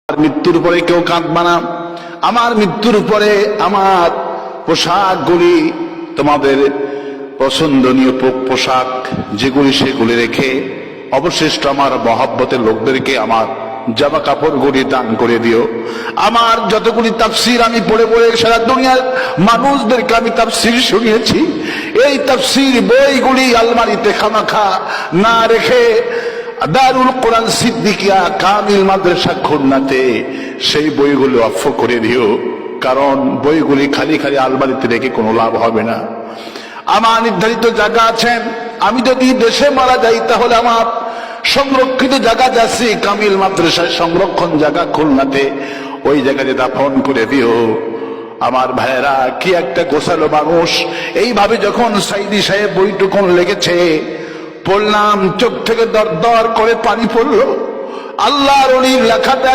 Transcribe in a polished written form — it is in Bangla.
মৃত্যুর পরে কেউ কাঁদবা না। আমার মৃত্যুর পরে আমার পোশাকগুলি তোমাদের পছন্দনীয় পোশাক যেগুলি সেগুলি রেখে অবশিষ্ট আমার মহব্বতের লোকদেরকে আমার জামা কাপড়গুলি দান করে দিও। আমার যতগুলি তাফসির আমি পড়ে পড়ে সারা দুনিয়ার মানুষদেরকে আমি তাফসির শুনিয়েছি, এই তাফসির বইগুলি আলমারিতে খামাখা না রেখে দারুল কোরআন সিদ্দিকিয়া কামিল মাদ্রাসা খুলনাতে সেই বইগুলো অফ করে দিও, কারণ বইগুলি খালি খালি আলমারিতে রেখে কোনো লাভ হবে না। আমার নির্ধারিত জায়গা আছে, আমি যদি দেশে মারা যাই তাহলে আমার সংরক্ষিত জায়গা যাচ্ছে কামিল মাদ্রাসায় সংরক্ষণ জায়গা খুলনাতে, ওই জায়গাতে দাফন করে দিও। আমার ভাইয়েরা, কি একটা গোছালো মানুষ। এইভাবে যখন সাইদি সাহেব বইটুকুন লেগেছে পড়লাম, চোখ থেকে দর দর করে পানি পড়লো। আল্লাহর ওলির লেখাটা